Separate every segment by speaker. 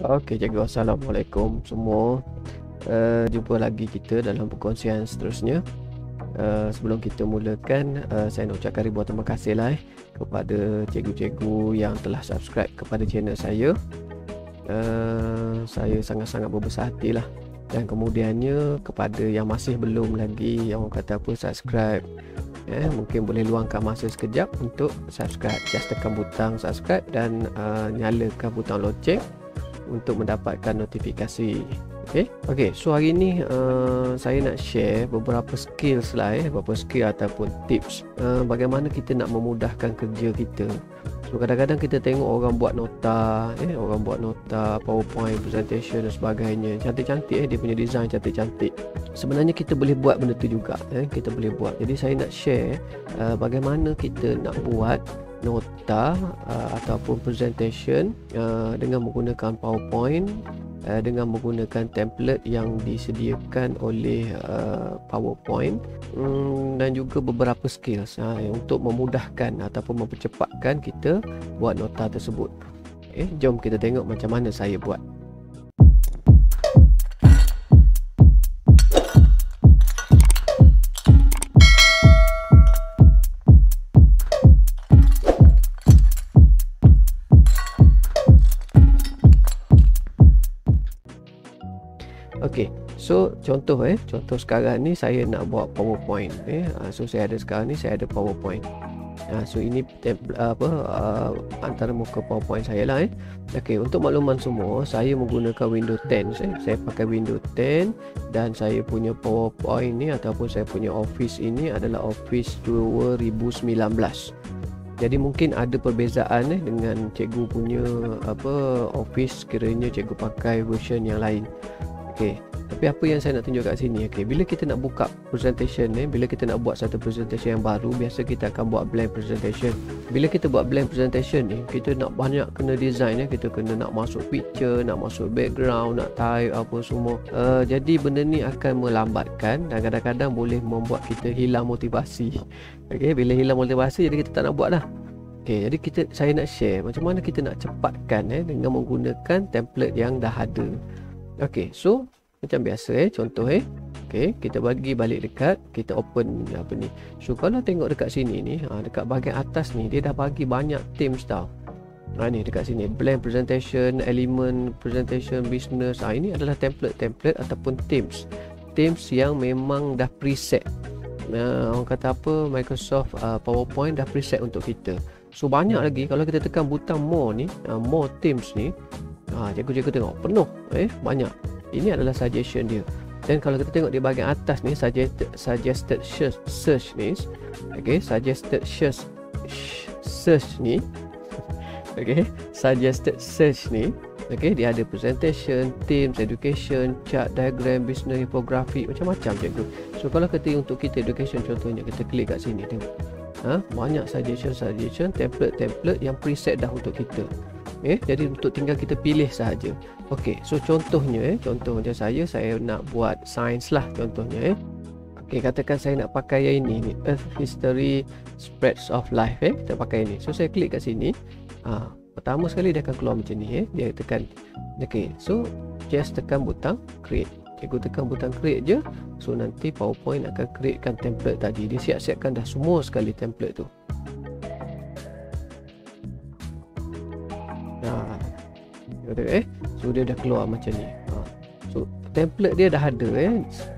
Speaker 1: Okey, cikgu. Assalamualaikum semua. Jumpa lagi kita dalam perkongsian seterusnya. Sebelum kita mulakan, saya nak ucapkan ribuan terima kasih lah kepada cikgu-cikgu yang telah subscribe kepada channel saya. Saya sangat-sangat berbesar hati lah. Dan kemudiannya kepada yang masih belum lagi, yang orang kata apa, subscribe, mungkin boleh luangkan masa sekejap untuk subscribe. Just tekan butang subscribe dan nyalakan butang loceng untuk mendapatkan notifikasi. Okey, so hari ni saya nak share beberapa skills lah, beberapa skill ataupun tips bagaimana kita nak memudahkan kerja kita. So kadang-kadang kita tengok orang buat nota, orang buat nota, PowerPoint, presentation dan sebagainya, cantik-cantik, dia punya design cantik-cantik. Sebenarnya kita boleh buat benda tu juga, kita boleh buat. Jadi saya nak share bagaimana kita nak buat nota ataupun presentation dengan menggunakan PowerPoint, dengan menggunakan template yang disediakan oleh PowerPoint, dan juga beberapa skills untuk memudahkan ataupun mempercepatkan kita buat nota tersebut. Jom kita tengok macam mana saya buat. Okey, so contoh sekarang ni saya nak buat PowerPoint. So saya ada sekarang ni, saya ada PowerPoint. So ini antara muka PowerPoint saya lah. Okey, untuk makluman semua, saya menggunakan Windows 10. Saya pakai Windows 10 dan saya punya PowerPoint ni ataupun saya punya Office ini adalah Office 2019. Jadi mungkin ada perbezaan dengan cikgu punya Office, kiranya cikgu pakai version yang lain. Okey, tapi apa yang saya nak tunjuk kat sini, bila kita nak buka presentation bila kita nak buat satu presentation yang baru, biasa kita akan buat blank presentation. Bila kita buat blank presentation ni, kita nak banyak kena design, kita kena nak masuk picture, nak masuk background, nak type apa semua. Jadi benda ni akan melambatkan dan kadang-kadang boleh membuat kita hilang motivasi. Bila hilang motivasi, jadi kita tak nak buat dah. Jadi saya nak share macam mana kita nak cepatkan dengan menggunakan template yang dah ada. So macam biasa contoh kita bagi balik dekat, kita open apa ni. So kalau tengok dekat sini ni, dekat bahagian atas ni dia dah bagi banyak themes tau. Ni dekat sini blank presentation, element presentation, business. Ini adalah template ataupun themes yang memang dah preset. Orang kata apa, Microsoft PowerPoint dah preset untuk kita. So banyak lagi. Kalau kita tekan butang more ni, more themes ni, cikgu-cikgu tengok penuh, banyak. Ini adalah suggestion dia. Dan kalau kita tengok di bahagian atas ni, suggested search ni, suggested search ni, suggested search ni, dia ada presentation, themes, education, chart, diagram, business, infographic, macam-macam cikgu. So kalau kita untuk kita education contohnya, kita klik kat sini tengok. Banyak suggestion, template yang preset dah untuk kita. Jadi untuk tinggal kita pilih sahaja. So contohnya contoh macam saya nak buat sains lah contohnya. Katakan saya nak pakai yang ini ni, Earth History Spreads of Life. Kita pakai ini. So saya klik kat sini. Pertama sekali dia akan keluar macam ni. Dia tekan. So just tekan butang create. Cikgu tekan butang create je. So nanti PowerPoint akan createkan template tadi. Dia siap-siapkan dah semua sekali template tu. So dia dah keluar macam ni. So template dia dah ada.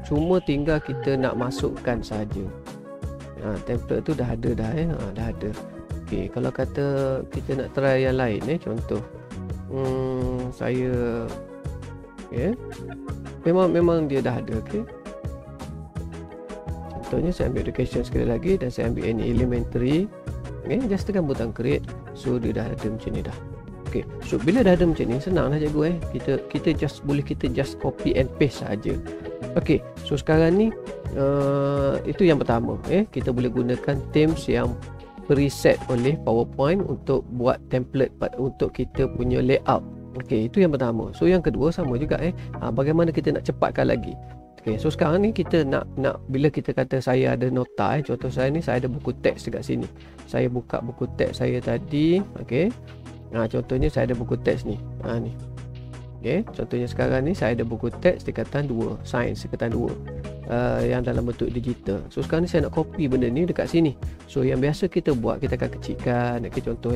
Speaker 1: Cuma tinggal kita nak masukkan saja. Template tu dah ada dah. Dah ada. Kalau kata kita nak try yang lain, contoh saya memang dia dah ada. Contohnya saya ambil education sekali lagi dan saya ambil any elementary. Just tekan butang create. So dia dah ada macam ni dah. So bila dah ada macam ni, senang lah cikgu. Kita just copy and paste saja. So sekarang ni itu yang pertama. Kita boleh gunakan themes yang preset oleh PowerPoint untuk buat template untuk kita punya layout. Itu yang pertama. So yang kedua sama juga bagaimana kita nak cepatkan lagi. So sekarang ni kita nak bila kita kata saya ada nota, contoh saya ni, saya ada buku teks dekat sini. Saya buka buku teks saya tadi. Contohnya saya ada buku teks ni. Ni. Okey, contohnya sekarang ni saya ada buku teks tingkatan 2, sains tingkatan 2. Yang dalam bentuk digital. So sekarang ni saya nak copy benda ni dekat sini. So yang biasa kita buat, kita akan kecilkan. Okey, contoh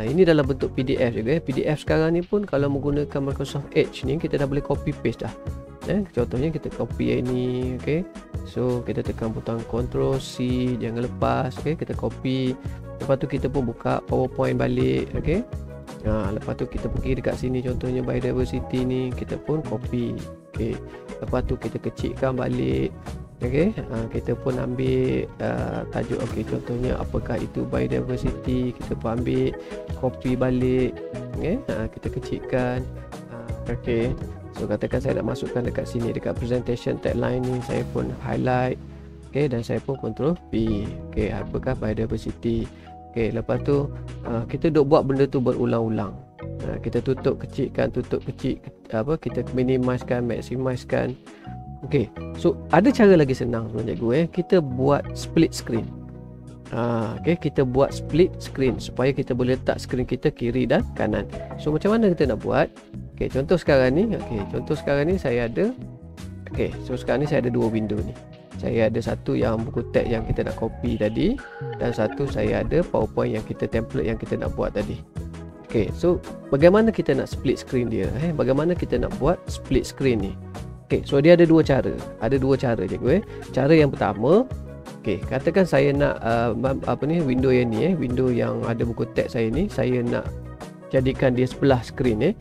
Speaker 1: ini dalam bentuk PDF juga. PDF sekarang ni pun kalau menggunakan Microsoft Edge ni, kita dah boleh copy paste dah. Contohnya kita copy yang ni. Okey, so kita tekan butang Ctrl C, jangan lepas. Okey, kita copy. Lepas tu kita pun buka PowerPoint balik. Okey, lepas tu kita pergi dekat sini, contohnya biodiversity ni, kita pun copy. Okey, lepas tu kita kecilkan balik. Okey, kita pun ambil tajuk. Okey, contohnya apakah itu biodiversity, kita pun ambil copy balik. Okey, kita kecilkan. Okey, so katakan saya nak masukkan dekat sini, dekat presentation tagline ni, saya pun highlight. Okey, dan saya pun Ctrl V. Okey, apakah biodiversity. Okey, lepas tu kita duk buat benda tu berulang-ulang. Kita tutup kecilkan, tutup kecil, kita minimizekan, maximizekan. Okey, so ada cara lagi senang sebenarnya cikgu. Kita buat split screen. Okey, kita buat split screen supaya kita boleh letak skrin kita kiri dan kanan. So macam mana kita nak buat? Okey, contoh sekarang ni. Okey, contoh sekarang ni saya ada. Okey, so sekarang ni saya ada dua window ni. Saya ada satu yang buku teks yang kita nak copy tadi, dan satu saya ada PowerPoint yang kita template yang kita nak buat tadi. Okey, so bagaimana kita nak split screen dia? Bagaimana kita nak buat split screen ni? Okey, so dia ada dua cara. Ada dua cara cikgu. Cara yang pertama, okey, katakan saya nak window yang ni, window yang ada buku teks saya ni, saya nak jadikan dia sebelah skrin.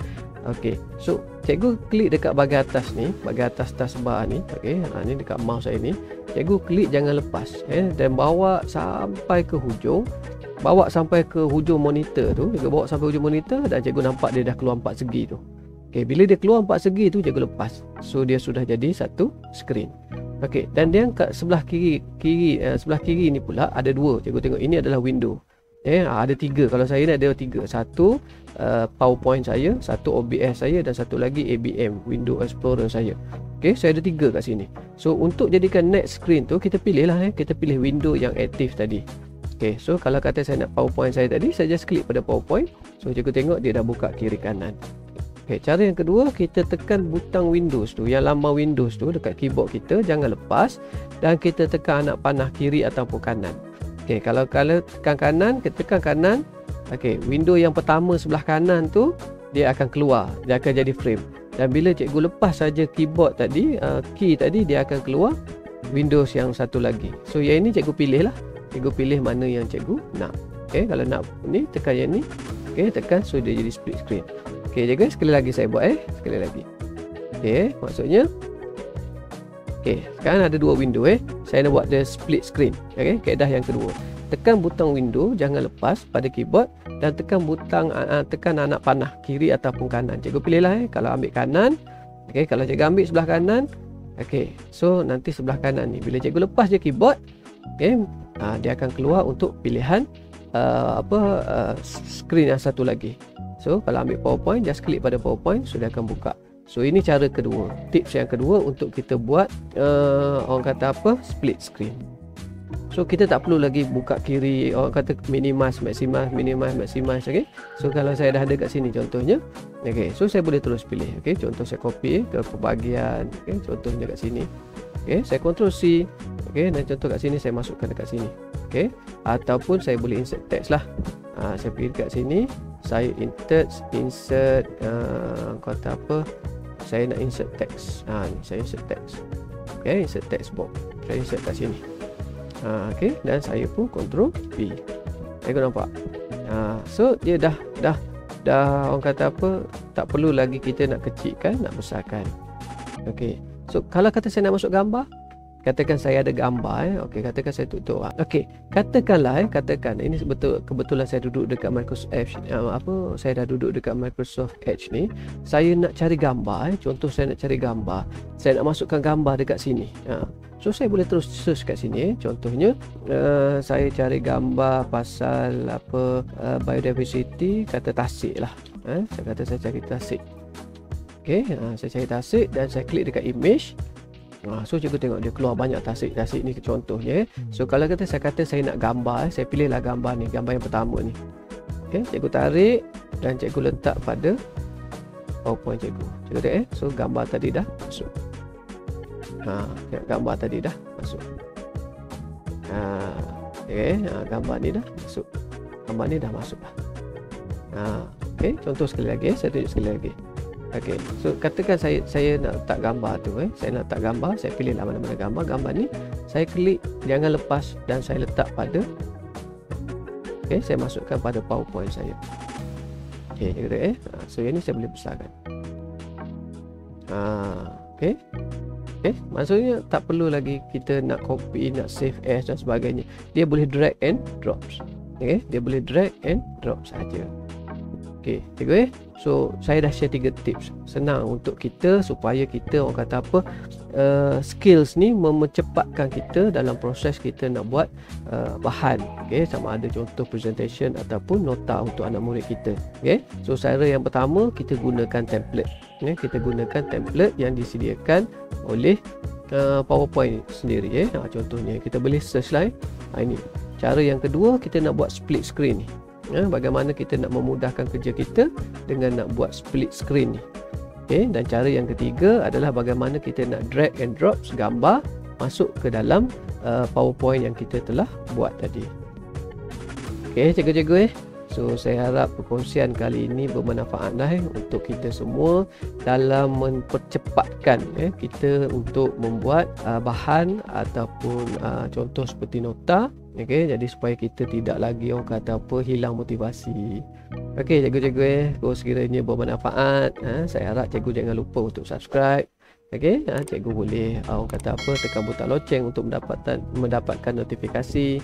Speaker 1: Okey, so cikgu klik dekat bahagian atas ni, bahagian atas taskbar ni. Okey, ni dekat mouse saya ni. Cikgu klik jangan lepas, dan bawa sampai ke hujung. Bawa sampai ke hujung monitor tu. Cikgu bawa sampai hujung monitor dan cikgu nampak dia dah keluar 4 segi tu. Okey, bila dia keluar 4 segi tu, cikgu lepas. So dia sudah jadi satu skrin. Okey, dan dia kat sebelah kiri sebelah kiri ni pula ada dua. Cikgu tengok ini adalah window. Ada tiga. Kalau saya ni ada tiga. Satu PowerPoint saya, satu OBS saya, dan satu lagi ABM, Window Explorer saya. Okey, saya ada tiga kat sini. So untuk jadikan next screen tu, kita pilih lah, kita pilih window yang aktif tadi. Okey, so kalau kata saya nak PowerPoint saya tadi, saya just klik pada PowerPoint. So cikgu tengok dia dah buka kiri kanan. Okey, cara yang kedua, kita tekan butang Windows tu, yang lambang Windows tu dekat keyboard kita, jangan lepas, dan kita tekan anak panah kiri ataupun kanan. Okey, kalau tekan kanan, kita tekan kanan. Okey, window yang pertama sebelah kanan tu dia akan keluar, dia akan jadi frame. Dan bila cikgu lepas saja keyboard tadi, key tadi, dia akan keluar Windows yang satu lagi. So yang ini cikgu pilih lah. Cikgu pilih mana yang cikgu nak. Okey, kalau nak ni tekan yang ni. Okey, tekan, so dia jadi split screen. Okey, jaga sekali lagi saya buat sekali lagi. Okey, maksudnya okey, sekarang ada dua window saya nak buat dia split screen. Okey, kaedah yang kedua. Tekan butang window, jangan lepas pada keyboard, dan tekan butang tekan anak panah kiri ataupun kanan. Cikgu pilihlah kalau ambil kanan. Okey, kalau cikgu ambil sebelah kanan, okey, so nanti sebelah kanan ni bila cikgu lepas je keyboard, okey, dia akan keluar untuk pilihan skrin yang satu lagi. So kalau ambil PowerPoint, just klik pada PowerPoint, sudah akan buka. So ini cara kedua, tips yang kedua untuk kita buat orang kata split screen. So kita tak perlu lagi buka kiri, orang kata minimize, maximize. Okay, so kalau saya dah ada kat sini contohnya, okay, so saya boleh terus pilih. Okay, contoh saya copy ke pembagian. Okay, contohnya kat sini. Okay, saya Ctrl C. Okay, dan contoh kat sini saya masukkan dekat sini. Okay, ataupun saya boleh insert text lah. Saya pergi dekat sini, saya insert kata apa, saya nak insert text. Ni saya insert text. Okay, insert text box, saya insert kat sini. Okay, dan saya pun Ctrl V. Saya nampak. So dia dah orang kata apa, tak perlu lagi kita nak kecilkan, nak besarkan. Okay, so kalau kata saya nak masuk gambar, katakan saya ada gambar. Okey, katakan saya tutup. Okey, katakanlah katakan ini kebetulan saya duduk dekat Microsoft Edge. Saya dah duduk dekat Microsoft Edge ni. Saya nak cari gambar. Contoh saya nak cari gambar. Saya nak masukkan gambar dekat sini. So saya boleh terus search kat sini. Contohnya saya cari gambar pasal biodiversity, kata tasik lah. Saya kata saya cari tasik. Okey, saya cari tasik dan saya klik dekat image. So cikgu tengok dia keluar banyak tasik-tasik ni contohnya. So kalau saya kata saya nak gambar, saya pilihlah gambar ni, gambar yang pertama ni. Okey, cikgu tarik dan cikgu letak pada PowerPoint cikgu. Cikgu tengok so gambar tadi dah masuk. Tengok gambar tadi dah masuk. Gambar ni dah masuk. Gambar ni dah masuk dah. Okey, contoh sekali lagi, saya tunjuk sekali lagi. Okey, so katakan saya nak letak gambar tu, saya nak letak gambar, saya pilihlah mana-mana gambar ni, saya klik jangan lepas dan saya letak pada saya masukkan pada PowerPoint saya. Okey, cikgu so yang ni saya boleh besarkan. Okey, maksudnya tak perlu lagi kita nak copy, nak save as dan sebagainya. Dia boleh drag and drop. Dia boleh drag and drop saja. Okey, cikgu so saya dah share 3 tips senang untuk kita supaya kita orang kata apa skills ni memercepatkan kita dalam proses kita nak buat bahan. Sama ada contoh presentation ataupun nota untuk anak murid kita. So cara yang pertama kita gunakan template. Kita gunakan template yang disediakan oleh PowerPoint sendiri. Contohnya kita boleh search lah. Ini cara yang kedua, kita nak buat split screen ni. Bagaimana kita nak memudahkan kerja kita dengan nak buat split screen ni. Dan cara yang ketiga adalah bagaimana kita nak drag and drop gambar masuk ke dalam PowerPoint yang kita telah buat tadi. Cikgu-cikgu so saya harap perkongsian kali ini bermanfaat untuk kita semua dalam mempercepatkan kita untuk membuat bahan ataupun contoh seperti nota. Jadi supaya kita tidak lagi orang kata apa hilang motivasi. Cikgu-cikgu kalau sekiranya bermanfaat, saya harap cikgu jangan lupa untuk subscribe. Cikgu boleh orang kata apa tekan butang loceng untuk mendapatkan notifikasi,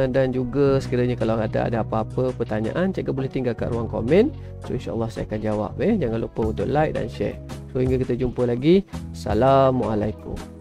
Speaker 1: dan juga sekiranya kalau ada apa-apa pertanyaan, cikgu boleh tinggalkan ruang komen. So insya-Allah saya akan jawab. Jangan lupa untuk like dan share. So hingga kita jumpa lagi. Assalamualaikum.